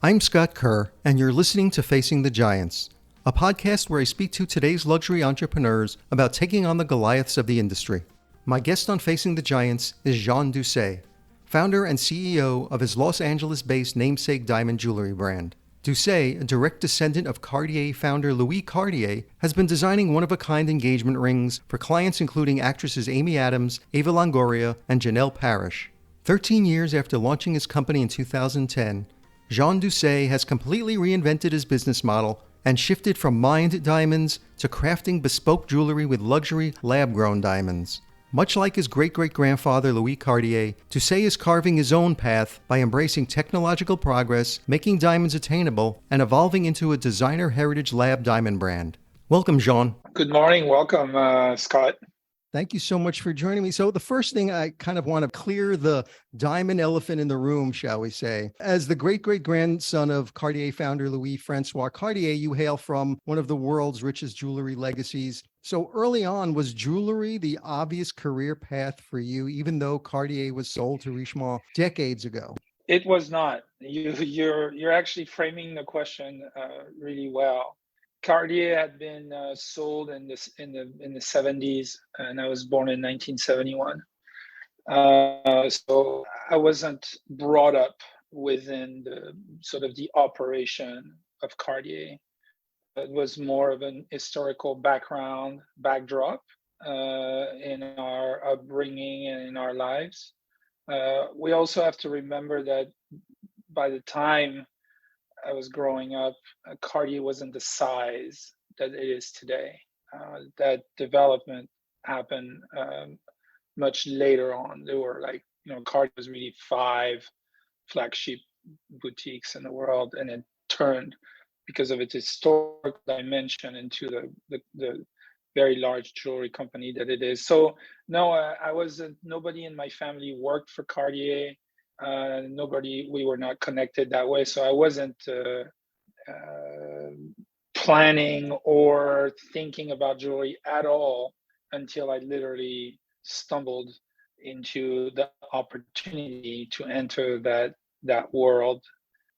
I'm Scott Kerr, and you're listening to Facing the Giants, a podcast where I speak to today's luxury entrepreneurs about taking on the Goliaths of the industry. My guest on Facing the Giants is Jean Dousset, founder and CEO of his Los Angeles-based namesake diamond jewelry brand. Dousset, a direct descendant of Cartier founder Louis Cartier, has been designing one-of-a-kind engagement rings for clients including actresses Amy Adams, Eva Longoria, and Janelle Parrish. 13 years after launching his company in 2010, Jean Dousset has completely reinvented his business model and shifted from mined diamonds to crafting bespoke jewelry with luxury lab-grown diamonds. Much like his great-great-grandfather Louis Cartier, Dousset is carving his own path by embracing technological progress, making diamonds attainable, and evolving into a designer heritage lab diamond brand. Welcome, Jean. Good morning. Welcome, Scott. Thank you so much for joining me. So the first thing, I kind of want to clear the diamond elephant in the room, shall we say. As the great-great-grandson of Cartier founder Louis-Francois Cartier, you hail from one of the world's richest jewelry legacies. So early on, was jewelry the obvious career path for you, even though Cartier was sold to Richemont decades ago? It was not. You're actually framing the question really well. Cartier had been sold in the 70s, and I was born in 1971. So I wasn't brought up within the sort of the operation of Cartier. It was more of an historical backdrop in our upbringing and in our lives. We also have to remember that by the time I was growing up, Cartier wasn't the size that it is today. That development happened much later on. There were Cartier was really 5 flagship boutiques in the world, and it turned because of its historical dimension into the very large jewelry company that it is. So no, I wasn't. Nobody in my family worked for Cartier. We were not connected that way. So I wasn't planning or thinking about jewelry at all until I literally stumbled into the opportunity to enter that world.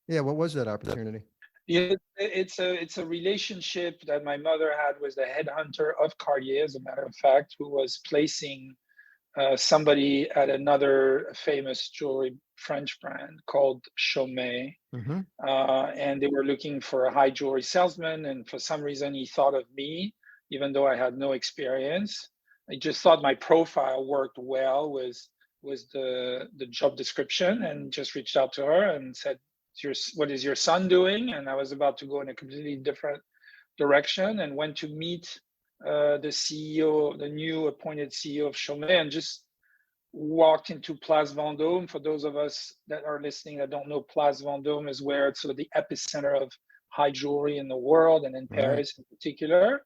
Yeah, what was that opportunity? Yeah, it's a relationship that my mother had with the headhunter of Cartier, as a matter of fact, who was placing somebody at another famous jewelry French brand called Chaumet. Mm-hmm. And they were looking for a high jewelry salesman. And for some reason, he thought of me, even though I had no experience. I just thought my profile worked well with the job description, and just reached out to her and said, what is your son doing? And I was about to go in a completely different direction, and went to meet the CEO, the new appointed CEO of Chaumet, and just walked into Place Vendôme. For those of us that are listening that don't know, Place Vendôme is where it's sort of the epicenter of high jewelry in the world, and in Paris in particular.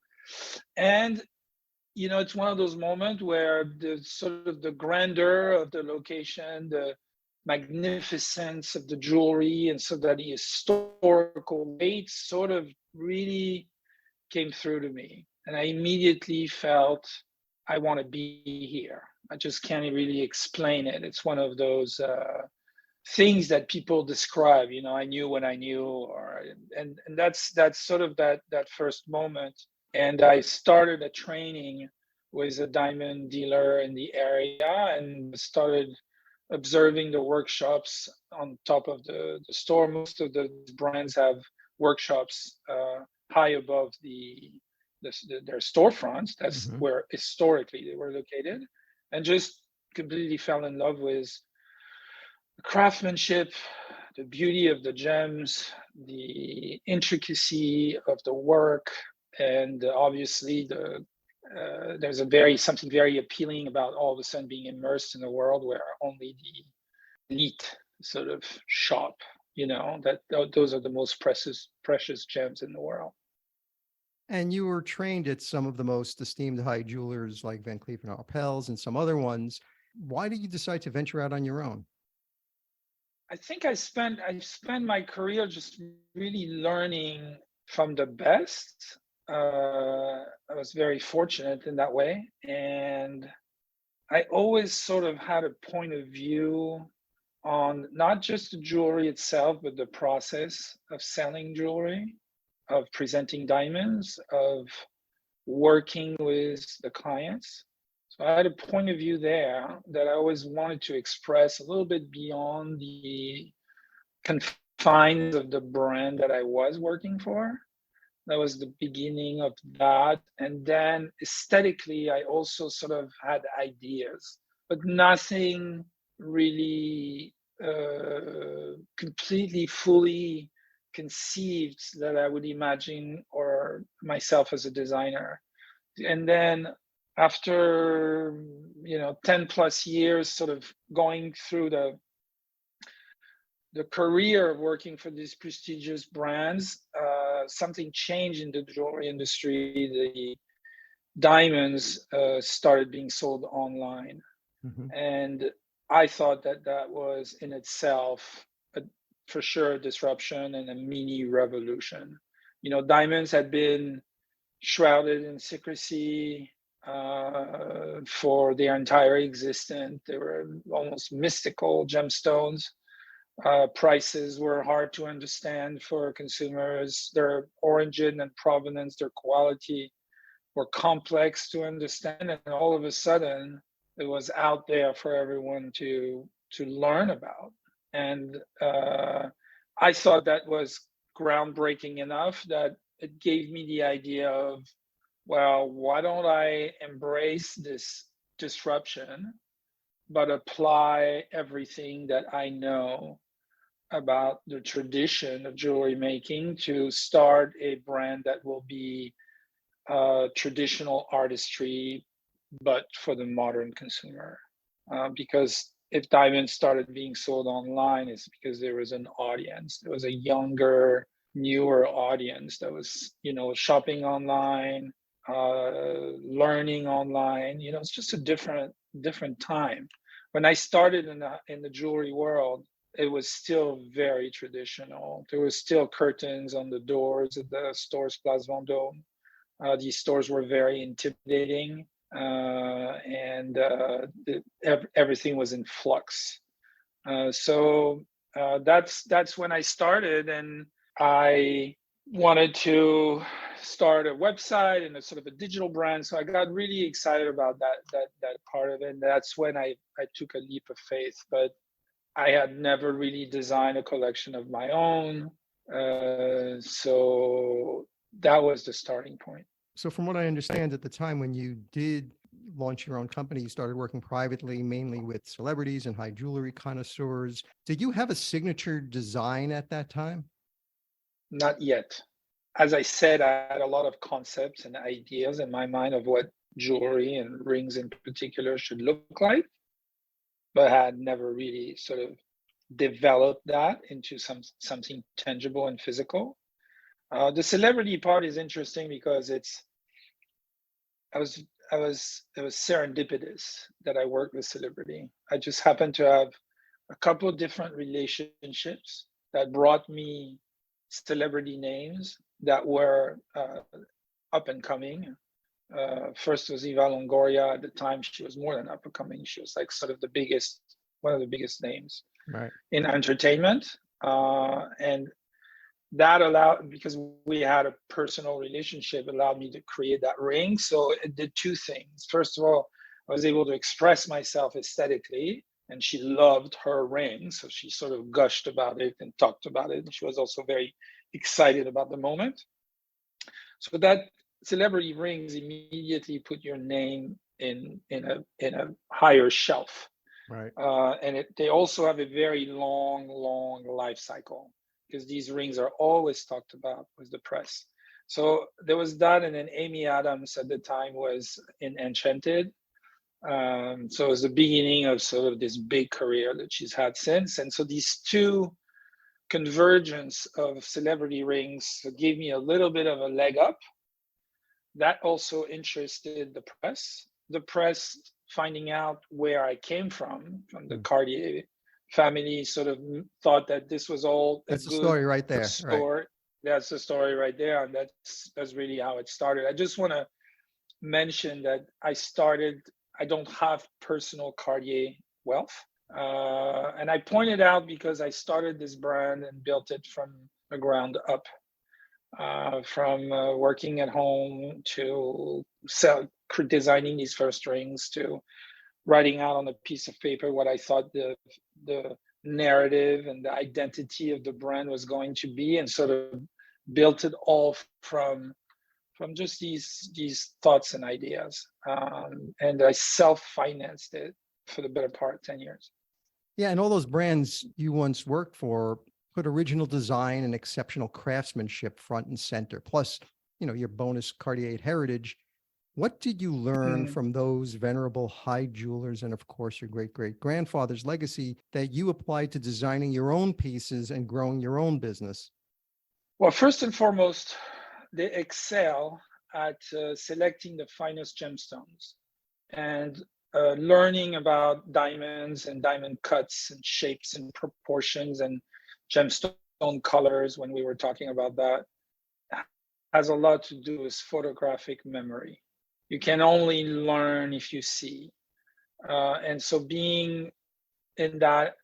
And it's one of those moments where the sort of the grandeur of the location, the magnificence of the jewelry, and so that the historical weight sort of really came through to me. And I immediately felt, I want to be here. I just can't really explain it. It's one of those things that people describe, I knew when I knew, and that's sort of that first moment. And I started a training with a diamond dealer in the area, and started observing the workshops on top of the store. Most of the brands have workshops high above their storefronts. That's where historically they were located, and just completely fell in love with the craftsmanship, the beauty of the gems, the intricacy of the work, and obviously there's something very appealing about all of a sudden being immersed in a world where only the elite sort of shop. That those are the most precious gems in the world. And you were trained at some of the most esteemed high jewelers like Van Cleef & Arpels and some other ones. Why did you decide to venture out on your own? I think I spent my career just really learning from the best. I was very fortunate in that way, and I always sort of had a point of view on not just the jewelry itself, but the process of selling jewelry, of presenting diamonds, of working with the clients. So I had a point of view there that I always wanted to express a little bit beyond the confines of the brand that I was working for. That was the beginning of that. And then aesthetically, I also sort of had ideas, but nothing really completely, fully conceived that I would imagine or myself as a designer. And then after 10 plus years sort of going through the career of working for these prestigious brands, something changed in the jewelry industry. The diamonds started being sold online. Mm-hmm. And I thought that that was in itself, for sure, a disruption and a mini revolution. Diamonds had been shrouded in secrecy for their entire existence. They were almost mystical gemstones. Prices were hard to understand for consumers. Their origin and provenance, their quality were complex to understand. And all of a sudden, it was out there for everyone to learn about. And I thought that was groundbreaking enough that it gave me the idea of, well, why don't I embrace this disruption, but apply everything that I know about the tradition of jewelry making to start a brand that will be traditional artistry, but for the modern consumer. Because if diamonds started being sold online, it's because there was an audience. There was a younger, newer audience that was, shopping online, learning online. It's just a different time. When I started in the jewelry world, it was still very traditional. There was still curtains on the doors at the stores Place Vendôme. These stores were very intimidating, and everything was in flux. So that's when I started, and I wanted to start a website and a sort of a digital brand. So I got really excited about that part of it. And that's when I took a leap of faith. But I had never really designed a collection of my own. So that was the starting point. So from what I understand, at the time when you did launch your own company, you started working privately, mainly with celebrities and high jewelry connoisseurs. Did you have a signature design at that time? Not yet. As I said, I had a lot of concepts and ideas in my mind of what jewelry and rings in particular should look like, but had never really sort of developed that into something tangible and physical. The celebrity part is interesting because it was serendipitous that I worked with celebrity. I just happened to have a couple of different relationships that brought me celebrity names that were up and coming. First was Eva Longoria. At the time, she was more than up and coming. She was like sort of one of the biggest names in entertainment. And that allowed, because we had a personal relationship, allowed me to create that ring. So it did two things. First of all, I was able to express myself aesthetically, and she loved her ring. So she sort of gushed about it and talked about it. And she was also very excited about the moment. So that celebrity rings immediately put your name in a higher shelf. Right. And they also have a very long life cycle, because these rings are always talked about with the press. So there was that, and then Amy Adams at the time was in Enchanted. So it was the beginning of sort of this big career that she's had since. And so these two convergence of celebrity rings gave me a little bit of a leg up. That also interested the press. The press, finding out where I came from the Cartier family, sort of thought that this was all that's the story right there. Story. Right. That's the story right there, and that's really how it started. I just want to mention that I don't have personal Cartier wealth. And I pointed out because I started this brand and built it from the ground up, from working at home to designing these first rings to writing out on a piece of paper what I thought the narrative and the identity of the brand was going to be, and sort of built it all from just these thoughts and ideas. And I self-financed it for the better part of 10 years. Yeah, and all those brands you once worked for put original design and exceptional craftsmanship front and center. Plus, your bonus Cartier heritage. What did you learn Mm. from those venerable high jewelers and, of course, your great great grandfather's legacy that you applied to designing your own pieces and growing your own business? Well, first and foremost, they excel at selecting the finest gemstones and learning about diamonds and diamond cuts and shapes and proportions and gemstone colors, when we were talking about that, has a lot to do with photographic memory. You can only learn if you see. And so being in that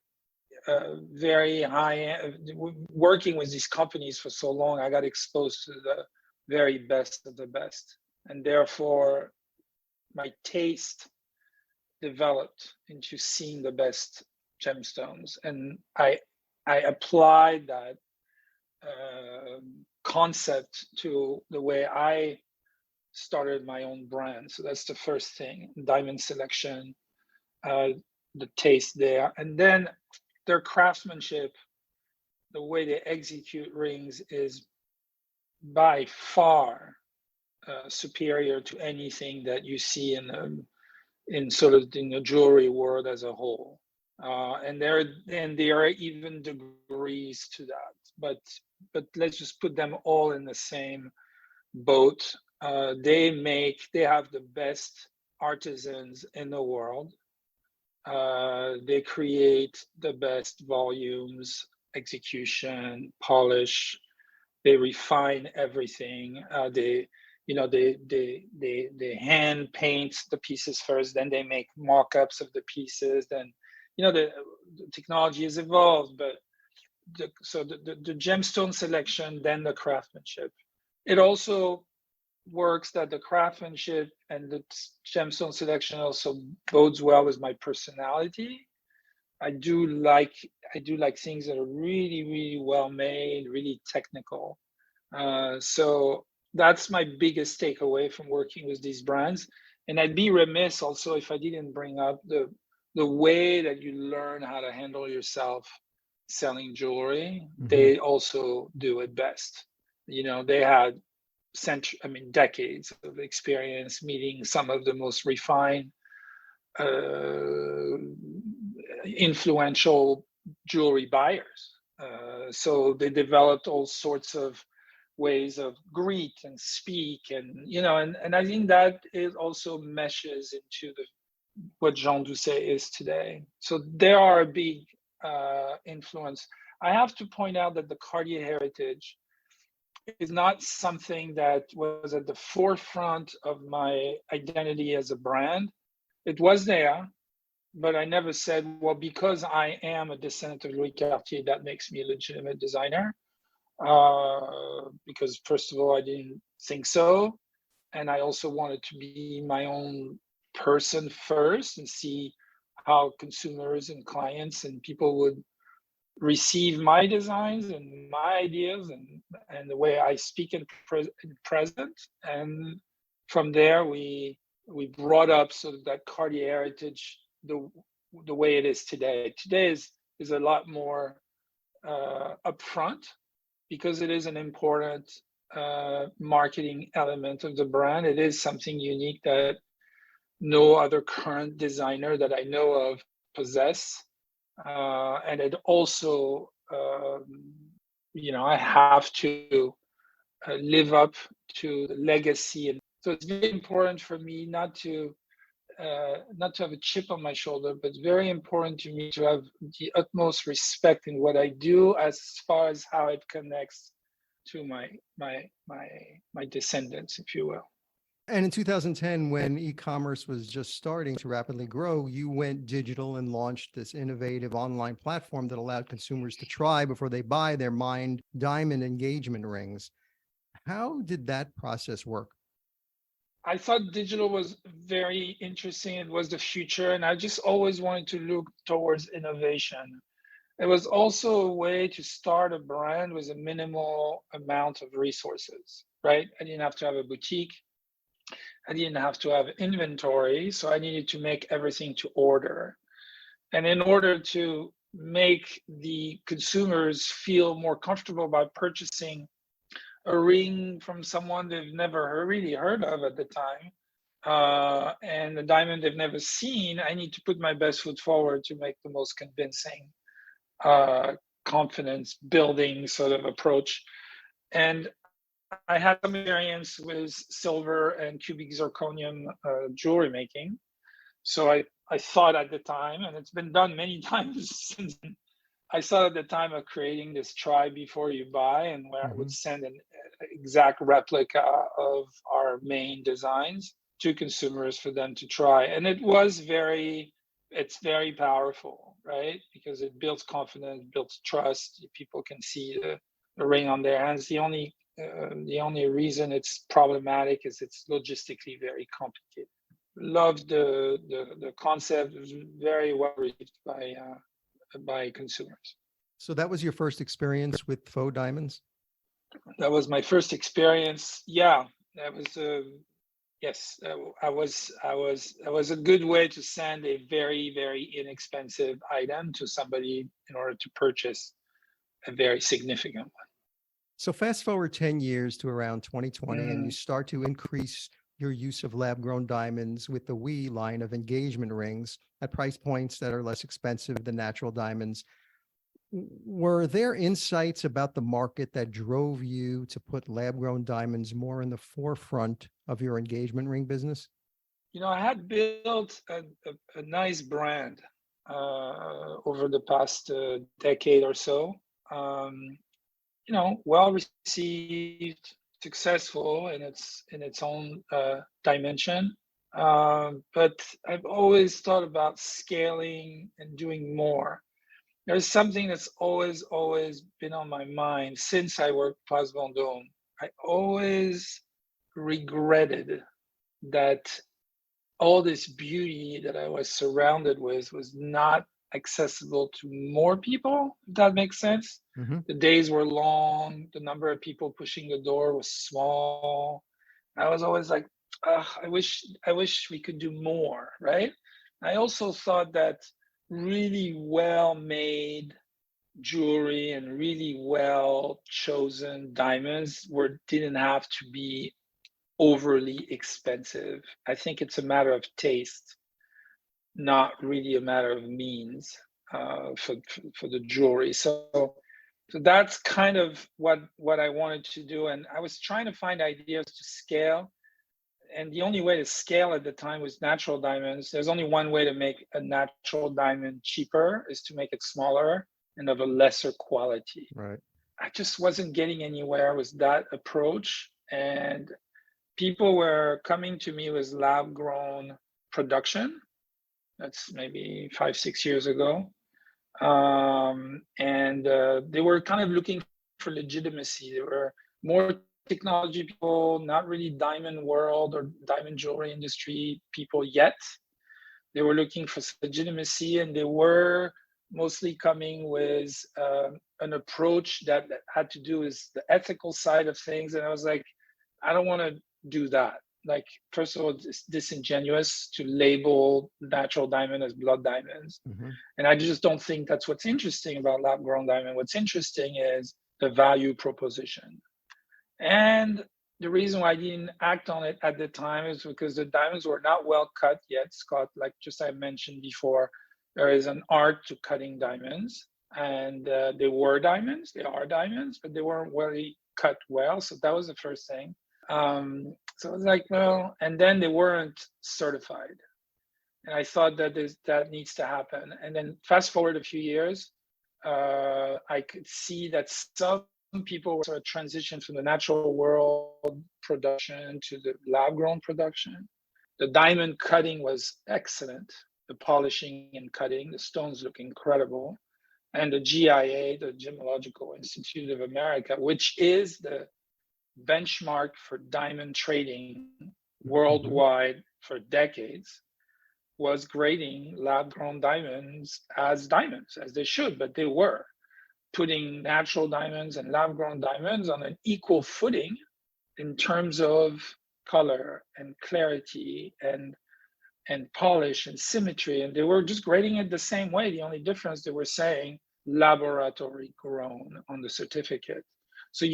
very high, working with these companies for so long, I got exposed to the very best of the best. And therefore, my taste developed into seeing the best gemstones. And I applied that concept to the way I started my own brand. So that's the first thing: diamond selection, the taste there, and then their craftsmanship, the way they execute rings is by far superior to anything that you see in sort of in the jewelry world as a whole. And there are even degrees to that, but let's just put them all in the same boat. They have the best artisans in the world. They create the best volumes, execution, polish. They refine everything. They hand paint the pieces first, then they make mock-ups of the pieces. Then, the technology has evolved, but the gemstone selection, then the craftsmanship. It also works that the craftsmanship and the gemstone selection also bodes well with my personality. I do like things that are really, really well made, really technical. So that's my biggest takeaway from working with these brands. And I'd be remiss also if I didn't bring up the way that you learn how to handle yourself selling jewelry. Mm-hmm. They also do it best. They had decades of experience meeting some of the most refined, influential jewelry buyers. So they developed all sorts of ways of greet and speak, and I think that it also meshes into what Jean Dousset is today. So they are a big influence. I have to point out that the Cartier heritage is not something that was at the forefront of my identity as a brand. It was there, but I never said, well, because I am a descendant of Louis Cartier, that makes me a legitimate designer. Because first of all, I didn't think so. And I also wanted to be my own person first and see how consumers and clients and people would receive my designs and my ideas and the way I speak in present. And from there, we brought up sort of that Cartier heritage the way it is today. Today is a lot more upfront, because it is an important marketing element of the brand. It is something unique that no other current designer that I know of possess. And it also, I have to live up to the legacy. And so it's very important for me not to have a chip on my shoulder, but very important to me to have the utmost respect in what I do, as far as how it connects to my descendants, if you will. And in 2010, when e-commerce was just starting to rapidly grow, you went digital and launched this innovative online platform that allowed consumers to try before they buy their mined diamond engagement rings. How did that process work? I thought digital was very interesting. It was the future, and I just always wanted to look towards innovation. It was also a way to start a brand with a minimal amount of resources, right? I didn't have to have a boutique. I didn't have to have inventory, so I needed to make everything to order. And in order to make the consumers feel more comfortable about purchasing a ring from someone they've never really heard of at the time, and a diamond they've never seen, I need to put my best foot forward to make the most convincing, confidence building sort of approach. And I had some experience with silver and cubic zirconium jewelry making. So I thought at the time, and it's been done many times since then, I thought at the time of creating this try before you buy, and where I would Mhm. send an exact replica of our main designs to consumers for them to try. And it's very powerful, right? Because it builds confidence, builds trust. People can see the ring on their hands. The only reason it's problematic is it's logistically very complicated. Loved the concept. It was very well received by consumers. So that was your first experience with faux diamonds? That was my first experience. Yeah, that was yes. I was a good way to send a very inexpensive item to somebody in order to purchase a very significant So fast forward 10 years to around one. 2020, and you start to increase your use of lab grown diamonds with the We line of engagement rings at price points that are less expensive than natural diamonds. Were there insights about the market that drove you to put lab grown diamonds more in the forefront of your engagement ring business? I had built a nice brand over the past decade or so. Um, well received, successful in its own dimension. But I've always thought about scaling and doing more. There's something that's always been on my mind since I worked Place Vendôme. I always regretted that all this beauty that I was surrounded with was not accessible to more people, if that makes sense. Mhm. The days were long, the number of people pushing the door was small. I was always like, ugh, I wish we could do more, right? I also thought that really well made jewelry and really well chosen diamonds didn't have to be overly expensive. I think it's a matter of taste, not really a matter of means for the jewelry. So that's kind of what I wanted to do, and I was trying to find ideas to scale. And the only way to scale at the time was natural diamonds. There's only one way to make a natural diamond cheaper is to make it smaller and of a lesser quality. Right. I just wasn't getting anywhere with that approach, and people were coming to me with lab grown production. That's maybe 5 6 years ago. And they were kind of looking for legitimacy. They were more technology people, not really diamond world or diamond jewelry industry people yet. They were looking for legitimacy, and they were mostly coming with an approach that had to do with the ethical side of things. And I was like, I don't want to do that. Like, first of all, it's disingenuous to label natural diamond as blood diamonds. Mhm. And I just don't think that's what's interesting about lab grown diamond. What's interesting is the value proposition. And the reason why I didn't act on it at the time is because the diamonds were not well cut yet, Scott. Like just I mentioned before, there is an art to cutting diamonds, and they were diamonds, they are diamonds, but they weren't really cut well. So that was the first thing. So I was like, well, and then they weren't certified. And I thought that that needs to happen. And then fast forward a few years, I could see that some people were sort of transition from the natural world production to the lab grown production. The diamond cutting was excellent. The polishing and cutting, the stones look incredible. And the GIA, the Gemological Institute of America, which is the benchmark for diamond trading worldwide for decades, was grading lab-grown diamonds, as they should, but they were putting natural diamonds and lab-grown diamonds on an equal footing in terms of color and clarity and polish and symmetry, and they were just grading it the same way. The only difference, they were saying laboratory grown on the certificate. So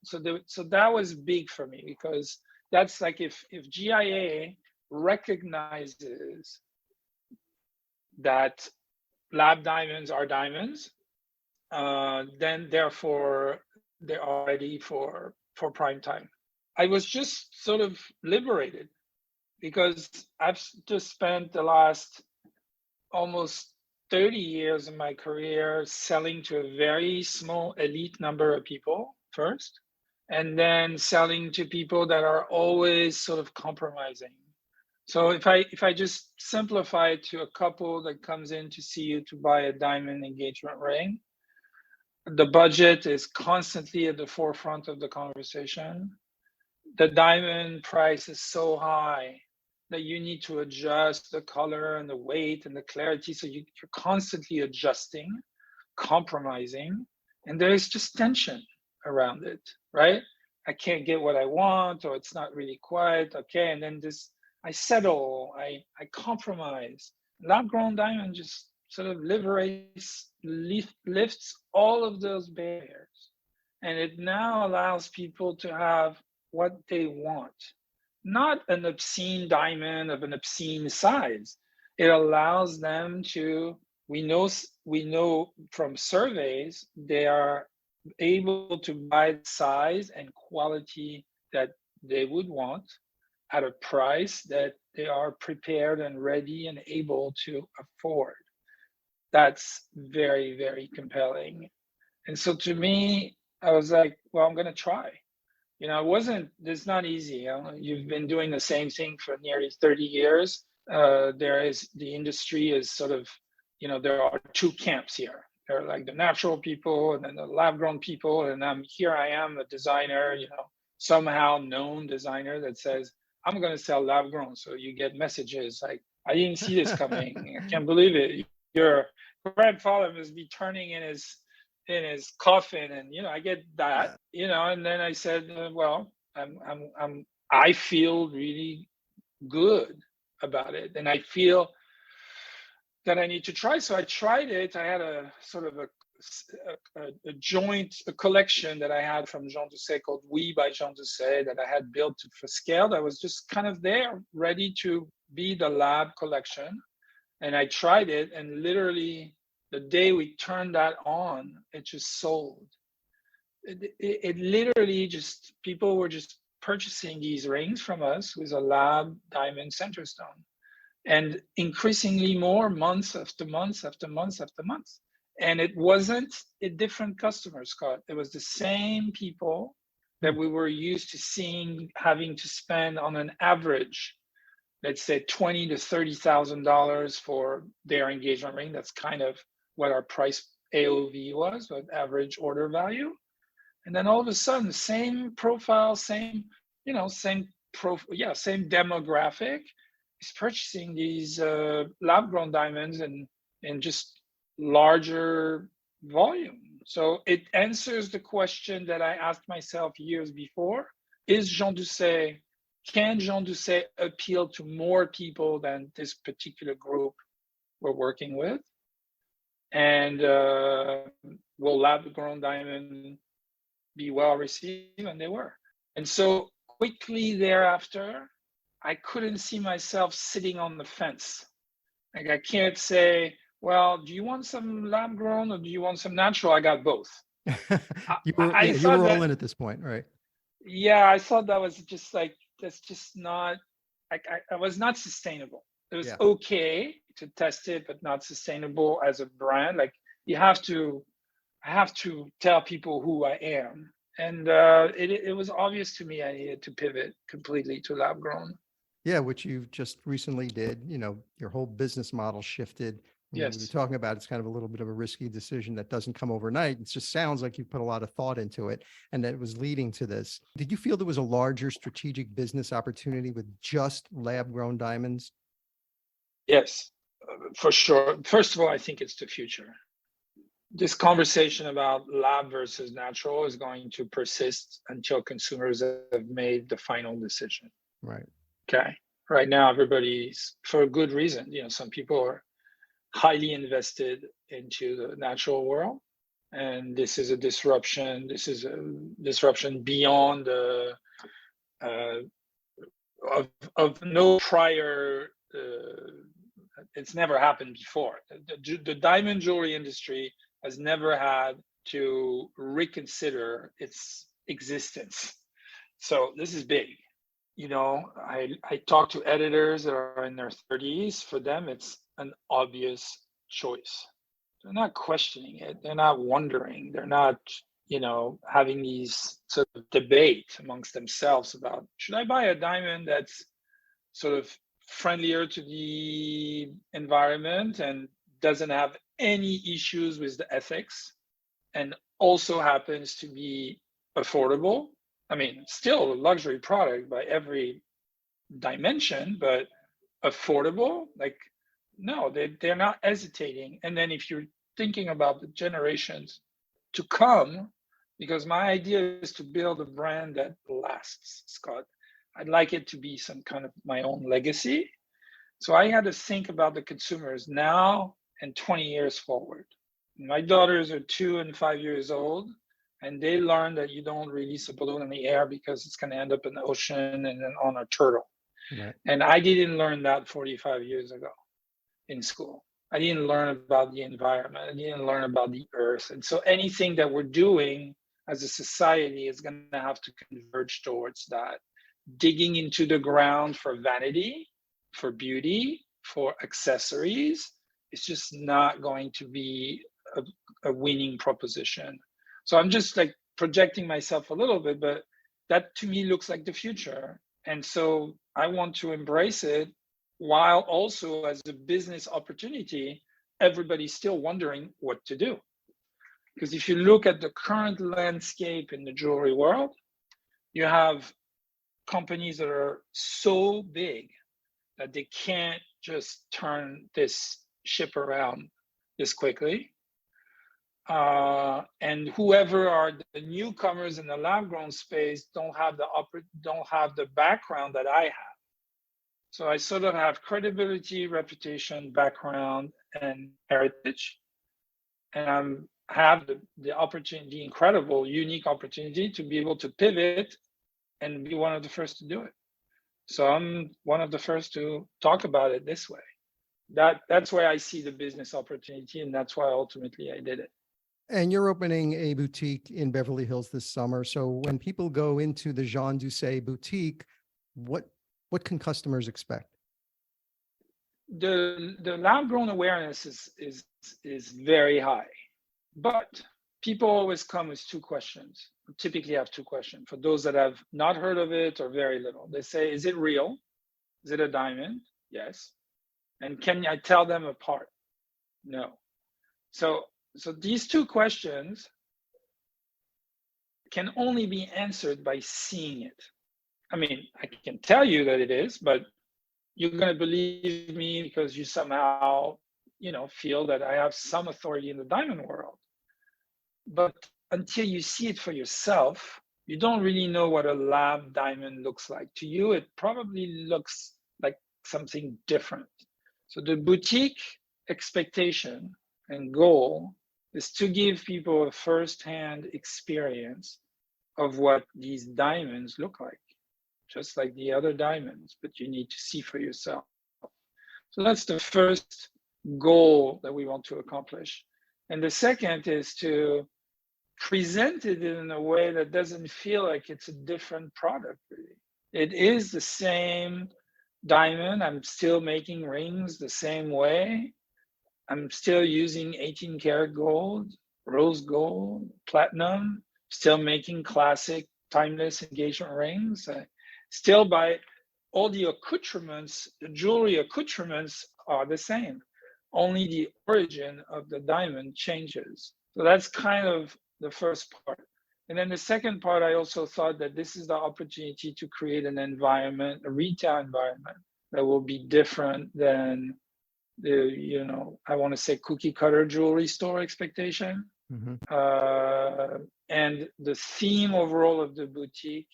so that was big for me, because that's like if GIA recognizes that lab diamonds are diamonds, then therefore they are ready for prime time. I was just sort of liberated, because I've just spent the last almost 30 years of my career selling to a very small elite number of people first, and then selling to people that are always sort of compromising. So if I just simplify it to a couple that comes in to see you to buy a diamond engagement ring, the budget is constantly at the forefront of the conversation. The diamond price is so high that you need to adjust the color and the weight and the clarity. So you're constantly adjusting, compromising, and there is just tension around it, right? I can't get what I want, or it's not really quite okay. And then I settle, I compromise. Lab-grown diamond just sort of lifts all of those barriers. And it now allows people to have what they want. Not an obscene diamond of an obscene size. It allows them to, we know from surveys, they are able to buy the size and quality that they would want at a price that they are prepared and ready and able to afford. That's very, very compelling. And so to me, I was like, well, I'm going to try. It's not easy. You've been doing the same thing for nearly 30 years. The industry is sort of, there are two camps here. There are like the natural people and then the lab grown people. And I am a designer, somehow known designer that says, I'm going to sell lab grown. So you get messages like, I didn't see this coming. I can't believe it. Your grandfather must be turning in his coffin, and I get that, and then I said, well, I feel really good about it, and I feel that I need to try. So I tried it. I had a sort of a collection that I had from Jean Dousset called Oui by Jean Dousset that I had built for scale. That was just kind of there, ready to be the lab collection. And I tried it, and literally the day we turned that on, it just sold. It literally just, people were just purchasing these rings from us with a lab diamond center stone, and increasingly more months after months after months after months. And it wasn't a different customer, Scott. It was the same people that we were used to seeing having to spend on an average, let's say $20,000 to $30,000 for their engagement ring. That's kind of what our price AOV was, what average order value. And then all of a sudden, same profile, same demographic is purchasing these lab-grown diamonds in just larger volume. So it answers the question that I asked myself years before: can Jean Dousset appeal to more people than this particular group we're working with? And will lab-grown diamond be well received? And they were. And so quickly thereafter, I couldn't see myself sitting on the fence. Like, I can't say, well, do you want some lab-grown or do you want some natural? I got both. You were all in at this point, right? Yeah, I thought that was just like, that's just not, I was not sustainable. It was okay to test it, but not sustainable as a brand. Like, you have to I have to tell people who I am. And it was obvious to me I needed to pivot completely to lab grown. Yeah, which you just recently did. Your whole business model shifted. We were Yes. talking about it's kind of a little bit of a risky decision that doesn't come overnight. It just sounds like you put a lot of thought into it and that it was leading to this. Did you feel there was a larger strategic business opportunity with just lab grown diamonds? Yes, for sure. First of all, I think it's the future. This conversation about lab versus natural is going to persist until consumers have made the final decision. Right. Okay. Right now, everybody's, for a good reason, some people are highly invested into the natural world. And this is a disruption. This is a disruption beyond the of no prior. It's never happened before. The diamond jewelry industry has never had to reconsider its existence. So this is big. I talk to editors that are in their 30s. For them, it's an obvious choice. They're not questioning it. They're not wondering. They're not, having these sort of debate amongst themselves about, should I buy a diamond that's sort of friendlier to the environment and doesn't have any issues with the ethics and also happens to be affordable? I mean, still a luxury product by every dimension, but affordable? Like, no, they're not hesitating. And then if you're thinking about the generations to come, because my idea is to build a brand that lasts, Scott. I'd like it to be some kind of my own legacy. So I had to think about the consumers now and 20 years forward. My daughters are 2 and 5 years old, and they learned that you don't release a balloon in the air because it's going to end up in the ocean and then on a turtle. Right. And I didn't learn that 45 years ago in school. I didn't learn about the environment. I didn't learn about the earth. And so anything that we're doing as a society is going to have to converge towards that. Digging into the ground for vanity, for beauty, for accessories, it's just not going to be a winning proposition. So I'm just like projecting myself a little bit, but that to me looks like the future. And so I want to embrace it while also as a business opportunity, everybody's still wondering what to do. Because if you look at the current landscape in the jewelry world, you have companies that are so big that they can't just turn this ship around this quickly. And whoever are the newcomers in the lab-grown space don't have the background that I have. So I sort of have credibility, reputation, background, and heritage, and I have the opportunity, the incredible, unique opportunity to be able to pivot and be one of the first to do it. So I'm one of the first to talk about it this way. That's where I see the business opportunity, and that's why ultimately I did it. And you're opening a boutique in Beverly Hills this summer. So when people go into the Jean Dousset boutique, what can customers expect? The lab grown awareness is very high, but people always come with two questions. Typically have two questions. For those that have not heard of it or very little, they say, is it real? Is it a diamond? Yes. And can I tell them apart? No. So these two questions can only be answered by seeing it. I mean, I can tell you that it is, but you're going to believe me because you somehow, feel that I have some authority in the diamond world. But until you see it for yourself, you don't really know what a lab diamond looks like. To you, it probably looks like something different. So the boutique expectation and goal is to give people a first-hand experience of what these diamonds look like, just like the other diamonds, but you need to see for yourself. So that's the first goal that we want to accomplish. And the second is to present it in a way that doesn't feel like it's a different product, really. It is the same diamond. I'm still making rings the same way. I'm still using 18 karat gold. rose gold, platinum, still making classic timeless engagement rings, still by all the accoutrements, the jewelry accoutrements are the same. Only the origin of the diamond changes. So that's kind of the first part. And then the second part, I also thought that this is the opportunity to create an environment, a retail environment that will be different than the, I want to say cookie cutter jewelry store expectation. Mm-hmm. And the theme overall of the boutique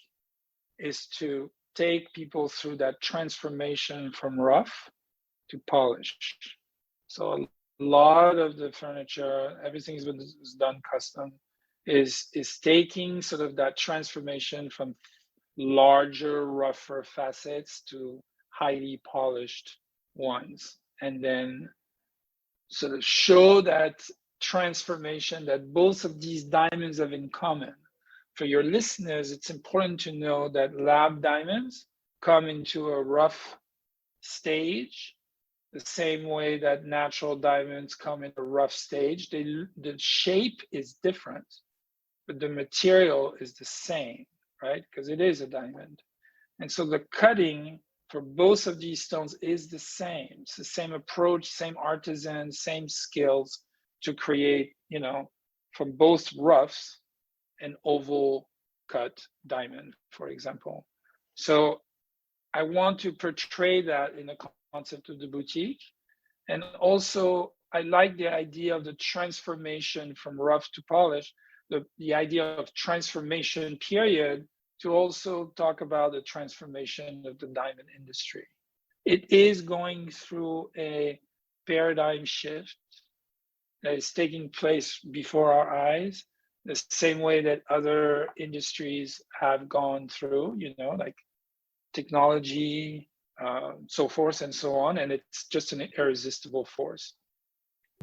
is to take people through that transformation from rough to polished. So a lot of the furniture, everything is done custom, is taking sort of that transformation from larger, rougher facets to highly polished ones, and then sort of show that transformation that both of these diamonds have in common. For your listeners, it's important to know that lab diamonds come into a rough stage the same way that natural diamonds come in a rough stage. The shape is different, but the material is the same, right? Because it is a diamond. And so the cutting for both of these stones is the same. It's the same approach, same artisan, same skills to create, from both roughs, an oval cut diamond, for example. So I want to portray that in the concept of the boutique. And also, I like the idea of the transformation from rough to polish, the idea of transformation period, to also talk about the transformation of the diamond industry. It is going through a paradigm shift that is taking place before our eyes, the same way that other industries have gone through, like technology, so forth and so on. And it's just an irresistible force.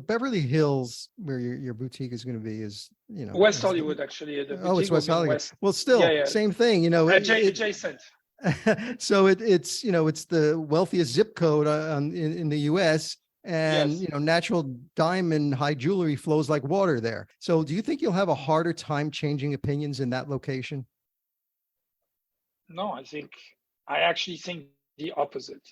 Beverly Hills, where your boutique is going to be, is West Hollywood, actually. The boutique it's West Hollywood. West. Well, still, yeah. Same thing. Adjacent. So it's it's the wealthiest zip code in the U.S. And Yes. Natural diamond high jewelry flows like water there. So do you think you'll have a harder time changing opinions in that location? No, I actually think the opposite.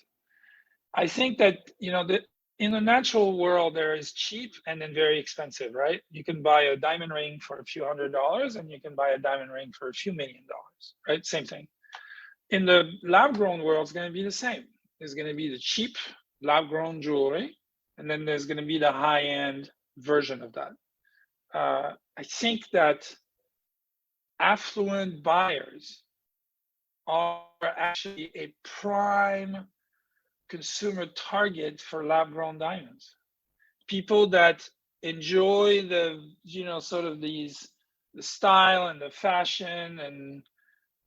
I think that in the natural world, there is cheap and then very expensive, right? You can buy a diamond ring for a few $100s and you can buy a diamond ring for a few $1 million, right? Same thing. In the lab-grown world, it's going to be the same. There's going to be the cheap lab-grown jewelry, and then there's going to be the high-end version of that. I think that affluent buyers are actually a prime consumer target for lab-grown diamonds. People that enjoy the sort of the style and the fashion, and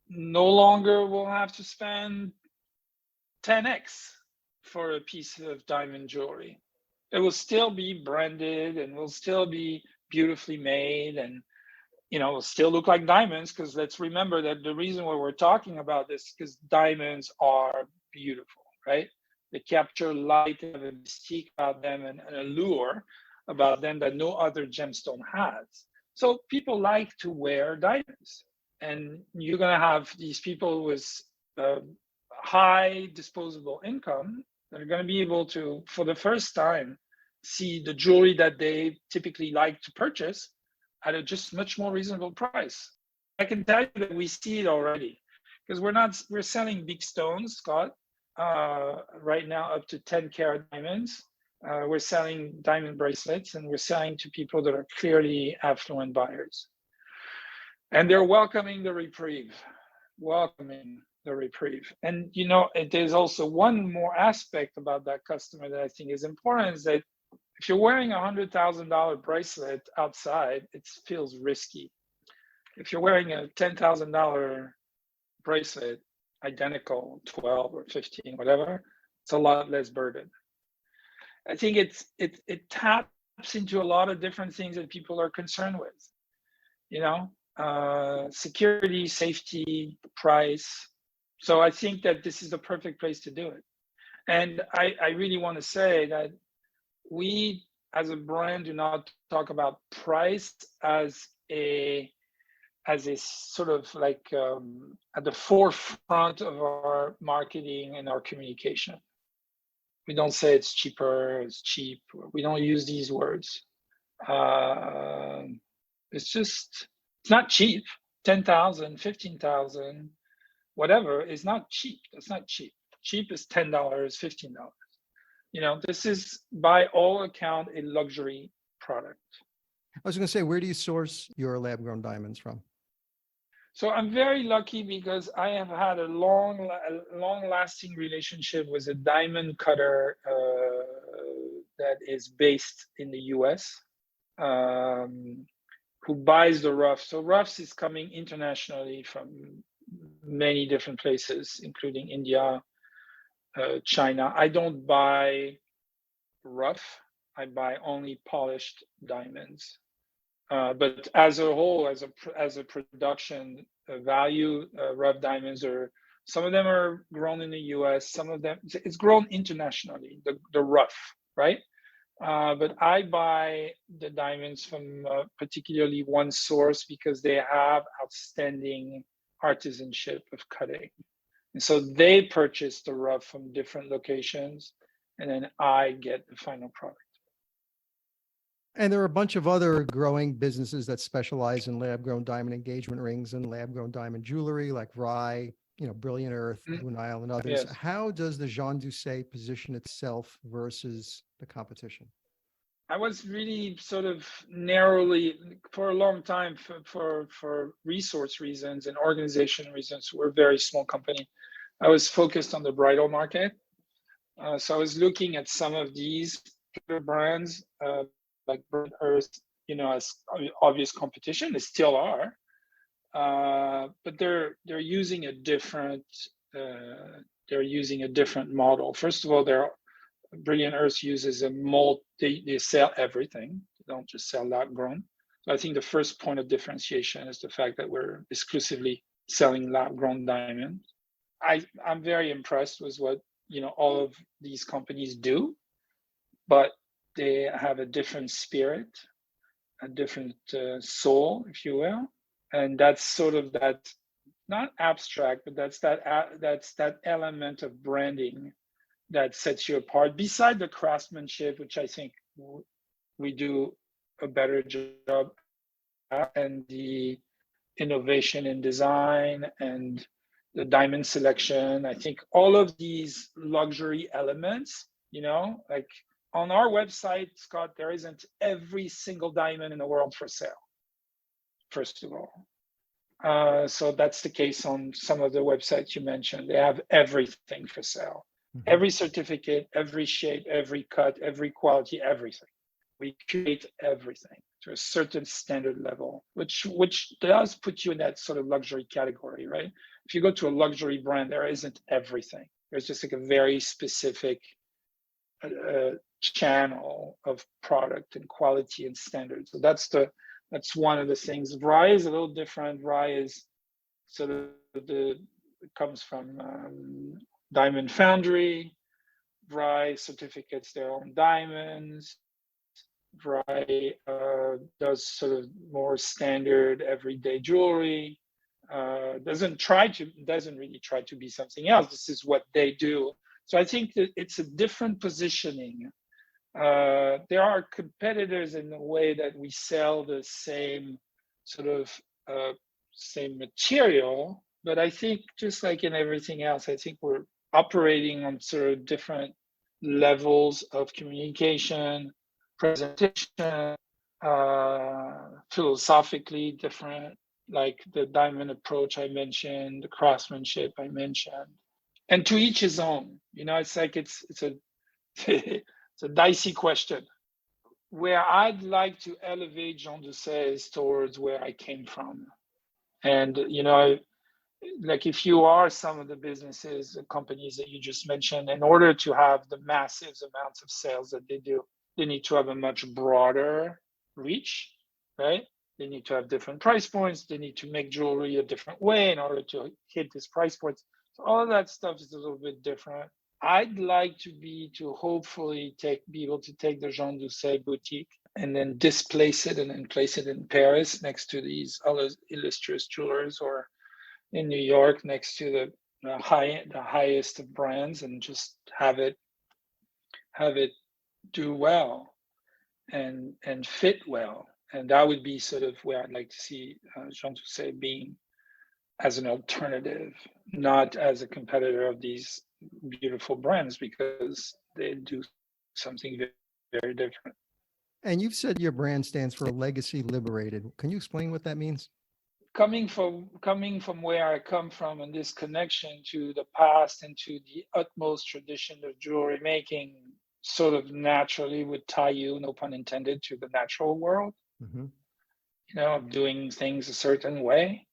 no longer will have to spend 10x for a piece of diamond jewelry. It will still be branded and will still be beautifully made, and will still look like diamonds, because let's remember that the reason why we're talking about this is because diamonds are beautiful, right? They capture light, have a mystique about them and an allure about them that no other gemstone has. So people like to wear diamonds, and you're going to have these people with high disposable income that are going to be able to, for the first time, see the jewelry that they typically like to purchase at a just much more reasonable price. I can tell you that we see it already, because we're selling big stones, Scott, right now up to 10 karat diamonds. We're selling diamond bracelets, and we're selling to people that are clearly affluent buyers. And they're welcoming the reprieve. And there's also one more aspect about that customer that I think is important, is that if you're wearing a $100,000 bracelet outside, it feels risky. If you're wearing a $10,000 bracelet, identical, 12 or 15, whatever, it's a lot less burden. I think it taps into a lot of different things that people are concerned with. Security, safety, price. So I think that this is the perfect place to do it. And I really want to say that we as a brand, do not talk about price as a sort of like at the forefront of our marketing and our communication. We don't say it's cheaper, it's cheap. We don't use these words. It's not cheap. 10,000, 15,000, whatever is not cheap. That's not cheap. Cheap is $10, $15. This is by all account a luxury product. I was going to say, where do you source your lab-grown diamonds from? So I'm very lucky because I have had a long-lasting relationship with a diamond cutter that is based in the US, who buys the rough. So roughs is coming internationally from many different places, including India, China. I don't buy rough. I buy only polished diamonds. But as a whole, as a production value, rough diamonds some of them are grown in the U.S. Some of them it's grown internationally. The rough, right? But I buy the diamonds from particularly one source because they have outstanding artisanship of cutting, and so they purchase the rough from different locations, and then I get the final product. And there are a bunch of other growing businesses that specialize in lab-grown diamond engagement rings and lab-grown diamond jewelry, like Rye, Brilliant Earth, Blue Nile, and others. Yes. How does the Jean Dousset position itself versus the competition? I was really sort of narrowly, for a long time, for resource reasons and organization reasons. We're a very small company. I was focused on the bridal market. So I was looking at some of these brands, like Brilliant Earth, as obvious competition. They still are, but they're using a different model. First of all, Brilliant Earth uses a mold. They sell everything. They don't just sell lab grown. So I think the first point of differentiation is the fact that we're exclusively selling lab grown diamonds. I'm very impressed with what all of these companies do, but they have a different spirit, a different soul, if you will, and that's sort of that, not abstract, but that's that element of branding that sets you apart. Beside the craftsmanship, which I think we do a better job at, and the innovation in design and the diamond selection, I think all of these luxury elements, like on our website, Scott, there isn't every single diamond in the world for sale, first of all. So that's the case on some of the websites you mentioned. They have everything for sale. Mm-hmm. Every certificate, every shape, every cut, every quality, everything. We create everything to a certain standard level, which does put you in that sort of luxury category, right? If you go to a luxury brand, there isn't everything. There's just like a very specific channel of product and quality and standards. So that's one of the things. Rye is a little different. Rye is sort of it comes from Diamond Foundry. Rye certificates their own diamonds. Rye does sort of more standard everyday jewelry. Doesn't really try to be something else. This is what they do. So I think that it's a different positioning. There are competitors in the way that we sell the same sort of same material, but I think just like in everything else, I think we're operating on sort of different levels of communication, presentation, philosophically different, like the diamond approach I mentioned, the craftsmanship I mentioned, and to each his own. It's like it's a it's a dicey question. Where I'd like to elevate Jean Dousset is towards where I came from. And, like if you are some of the businesses, the companies that you just mentioned, in order to have the massive amounts of sales that they do, they need to have a much broader reach, right? They need to have different price points. They need to make jewelry a different way in order to hit this price points. So all of that stuff is a little bit different. I'd like to hopefully be able to take the Jean Dousset boutique and then displace it and then place it in Paris next to these other illustrious jewelers, or in New York next to the highest of brands, and just have it do well and fit well. And that would be sort of where I'd like to see Jean Dousset being, as an alternative, not as a competitor of these beautiful brands, because they do something very, very different. And you've said your brand stands for Legacy Liberated. Can you explain what that means? Coming from where I come from, and this connection to the past and to the utmost tradition of jewelry making, sort of naturally would tie you, no pun intended, to the natural world. Mm-hmm. Of doing things a certain way.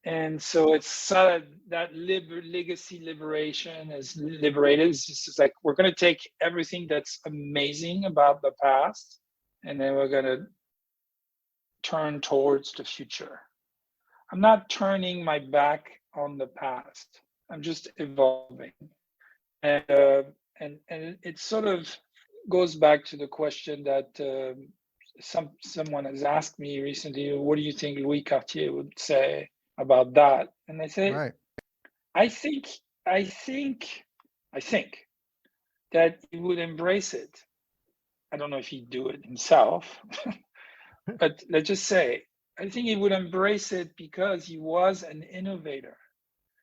And so it's sort of that legacy liberation is liberated. It's just like, we're going to take everything that's amazing about the past, and then we're going to turn towards the future. I'm not turning my back on the past. I'm just evolving. And it sort of goes back to the question that someone has asked me recently: what do you think Louis Cartier would say about that? And I say, right. I think that he would embrace it. I don't know if he'd do it himself, but let's just say, I think he would embrace it because he was an innovator.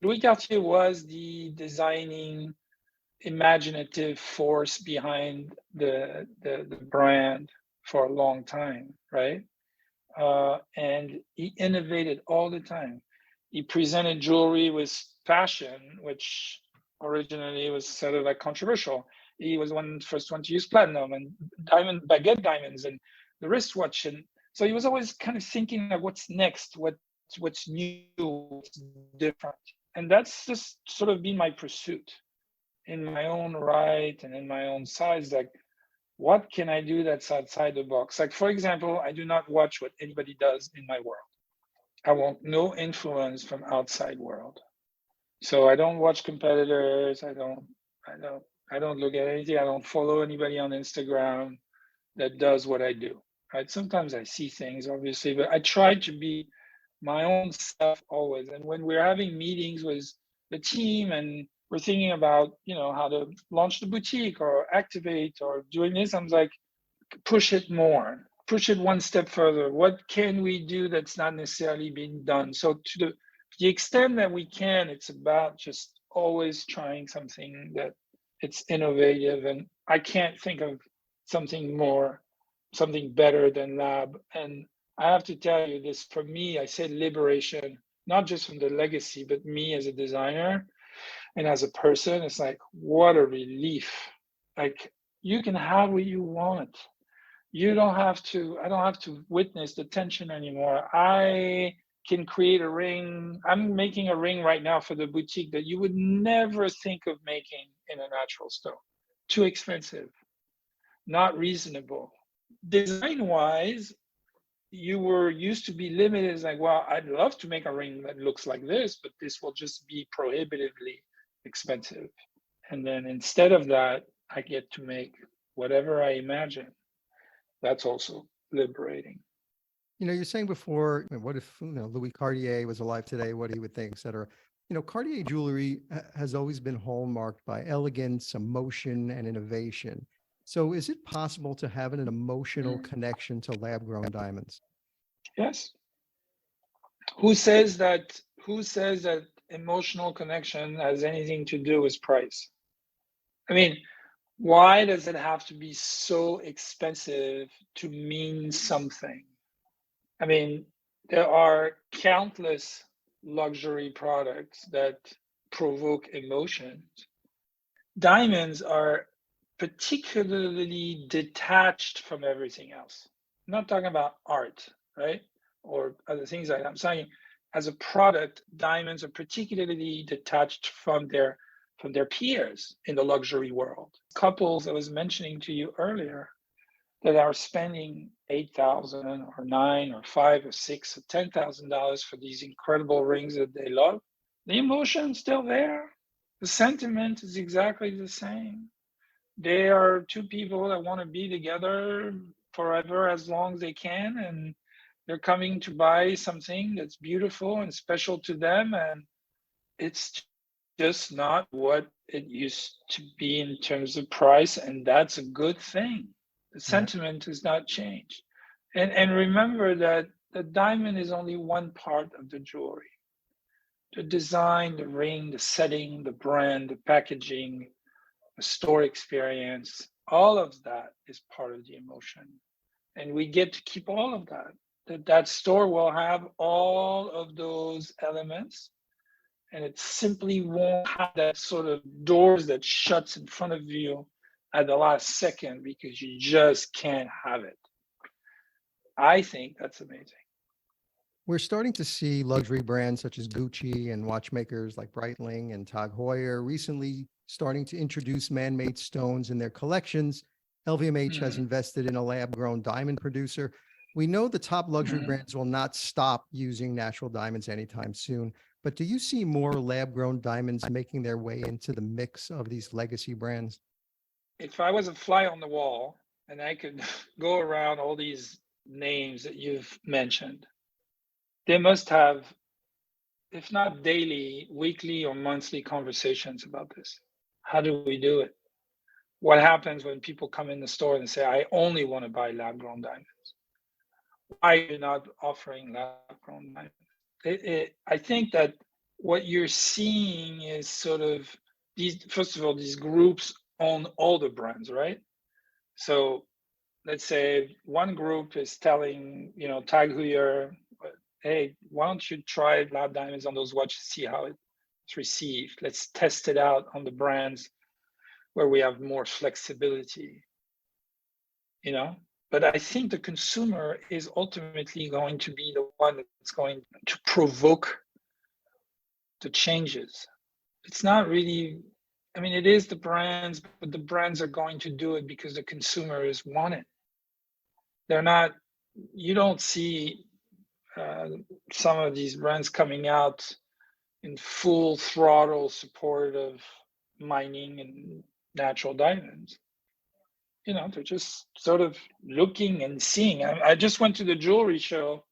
Louis Cartier was the designing, imaginative force behind the brand for a long time, right? And he innovated all the time. He presented jewelry with fashion, which originally was sort of like controversial. He was first one to use platinum and baguette diamonds and the wristwatch, and so he was always kind of thinking of what's next, what's new, what's different, and that's just sort of been my pursuit in my own right and in my own size. Like, what can I do that's outside the box? Like, for example, I do not watch what anybody does in my world. I want no influence from outside world. So I don't watch competitors. I don't look at anything. I don't follow anybody on Instagram that does what I do. Right? Sometimes I see things, obviously, but I try to be my own self always. And when we're having meetings with the team and we're thinking about, how to launch the boutique or activate or doing this, I'm like, push it more, push it one step further. What can we do that's not necessarily being done? So to the extent that we can, it's about just always trying something that it's innovative. And I can't think of something better than lab. And I have to tell you this, for me, I say liberation, not just from the legacy, but me as a designer and as a person. It's like, what a relief. Like, you can have what you want. I don't have to witness the tension anymore. I can create a ring. I'm making a ring right now for the boutique that you would never think of making in a natural stone. Too expensive, not reasonable. Design-wise, you were used to be limited. It's like, well, I'd love to make a ring that looks like this, but this will just be prohibitively expensive. And then instead of that, I get to make whatever I imagine. That's also liberating. You're saying before, what if Louis Cartier was alive today, what he would think, et cetera. Cartier jewelry has always been hallmarked by elegance, emotion, and innovation. So is it possible to have an emotional connection to lab-grown diamonds? Yes. Who says that emotional connection has anything to do with price? I mean, why does it have to be so expensive to mean something? I mean, there are countless luxury products that provoke emotions. Diamonds are particularly detached from everything else. I'm not talking about art, right? Or other things like that. I'm saying, as a product, diamonds are particularly detached from their peers in the luxury world. Couples I was mentioning to you earlier that are spending $8,000 or $9,000 or $5,000 or $6,000 or $10,000 for these incredible rings that they love, the emotion's still there. The sentiment is exactly the same. They are two people that want to be together forever as long as they can, and they're coming to buy something that's beautiful and special to them, and it's just not what it used to be in terms of price, and that's a good thing. The Right. sentiment has not changed. And remember that the diamond is only one part of the jewelry. The design, the ring, the setting, the brand, the packaging, the store experience, all of that is part of the emotion. And we get to keep all of that. That store will have all of those elements, and it simply won't have that sort of doors that shuts in front of you at the last second because you just can't have it. I think that's amazing. We're starting to see luxury brands such as Gucci and watchmakers like Breitling and Tag Heuer recently starting to introduce man-made stones in their collections. LVMH has Mm-hmm. invested in a lab-grown diamond producer. We know the top luxury Mm-hmm. brands will not stop using natural diamonds anytime soon, but do you see more lab-grown diamonds making their way into the mix of these legacy brands? If I was a fly on the wall and I could go around all these names that you've mentioned, they must have, if not daily, weekly, or monthly conversations about this. How do we do it? What happens when people come in the store and say, I only want to buy lab grown diamonds? Why are you not offering lab grown diamonds? I think that what you're seeing is sort of these, first of all, these groups own all the brands, right? So let's say one group is telling, Tag Heuer, hey, why don't you try lab diamonds on those watches, see how it's received. Let's test it out on the brands where we have more flexibility, you know? But I think the consumer is ultimately going to be the one that's going to provoke the changes. It's not really, I mean, it is the brands, but the brands are going to do it because the consumers want it. They're not, you don't see uh, some of these brands coming out in full throttle support of mining and natural diamonds. They're just sort of looking and seeing. I just went to the jewelry show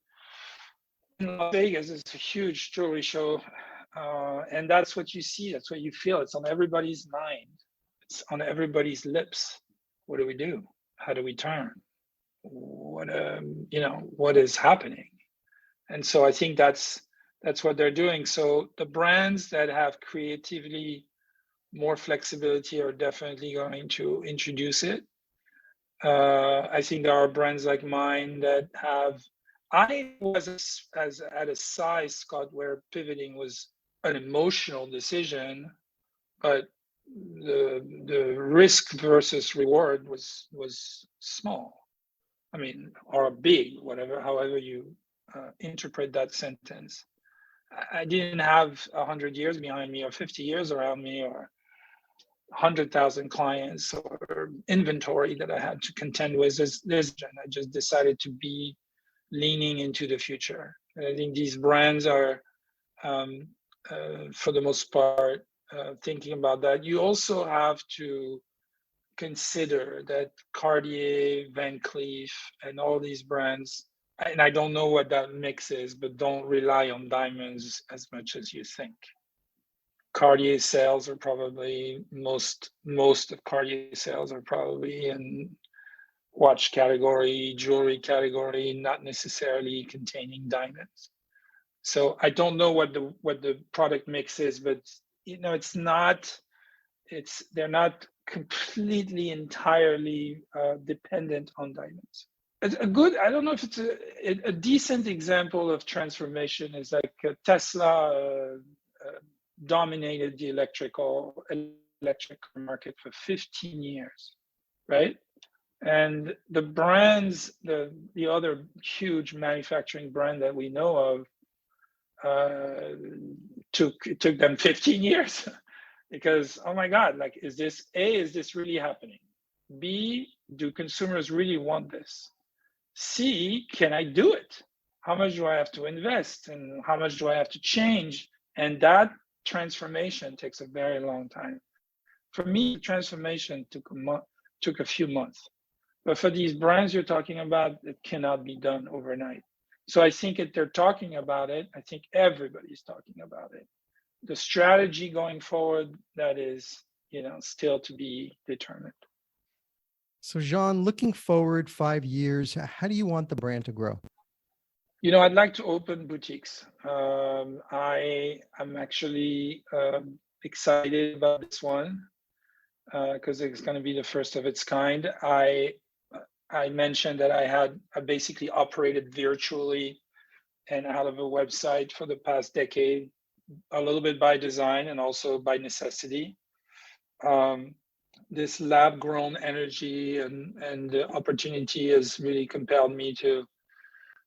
in Las Vegas. It's a huge jewelry show. And that's what you see. That's what you feel. It's on everybody's mind. It's on everybody's lips. What do we do? How do we turn? What is happening? And so I think that's what they're doing. So the brands that have creatively more flexibility are definitely going to introduce it. I think there are brands like mine that have. I was as at a size, Scott, where pivoting was an emotional decision, but the risk versus reward was small. I mean, or big, whatever, however you interpret that sentence. I didn't have 100 years behind me, or 50 years around me, or 100,000 clients or inventory that I had to contend with. I just decided to be leaning into the future. And I think these brands are, for the most part, thinking about that. You also have to consider that Cartier, Van Cleef, and all these brands, and I don't know what that mix is, but don't rely on diamonds as much as you think. Cartier sales are probably most of Cartier sales are probably in watch category, jewelry category, not necessarily containing diamonds. So I don't know what the product mix is, but they're not completely entirely dependent on diamonds. A good, I don't know if it's a decent example of transformation is like Tesla dominated the electric market for 15 years, right? And the brands, the other huge manufacturing brand that we know of, it took them 15 years because, oh my God, like, is this really happening? B, do consumers really want this? C, can I do it? How much do I have to invest, and how much do I have to change? And that transformation takes a very long time. For me, transformation took a few months. But for these brands you're talking about, it cannot be done overnight. So I think if they're talking about it, I think everybody's talking about it. The strategy going forward, that is, still to be determined. So Jean, looking forward 5 years, how do you want the brand to grow? I'd like to open boutiques. I am actually excited about this one because it's going to be the first of its kind. I mentioned that I basically operated virtually and out of a website for the past decade, a little bit by design and also by necessity. This lab-grown energy and the opportunity has really compelled me to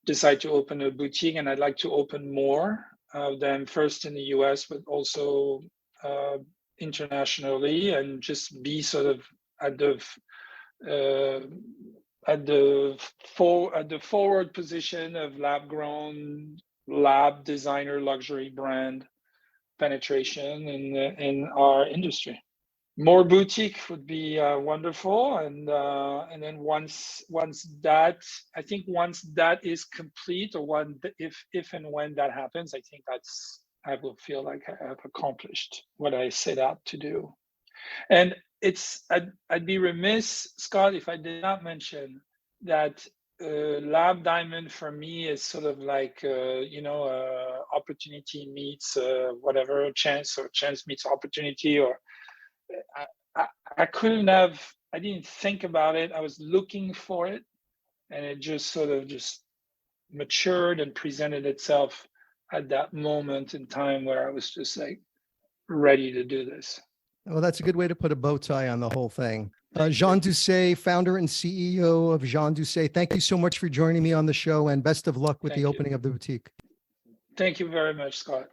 decide to open a boutique, and I'd like to open more of them, first in the US, but also internationally, and just be sort of at the forward position of lab-grown, lab designer luxury brand penetration in our industry. More boutique would be wonderful, and then once that is complete, or if and when that happens, I think I will feel like I have accomplished what I set out to do. And I'd be remiss, Scott, if I did not mention that Lab Diamond for me is sort of like opportunity meets whatever chance, or chance meets opportunity, or I didn't think about it. I was looking for it, and it just sort of just matured and presented itself at that moment in time where I was just like ready to do this. Well, that's a good way to put a bow tie on the whole thing. Jean Dousset, founder and CEO of Jean Dousset, thank you so much for joining me on the show, and best of luck with the opening of the boutique. Thank you very much, Scott.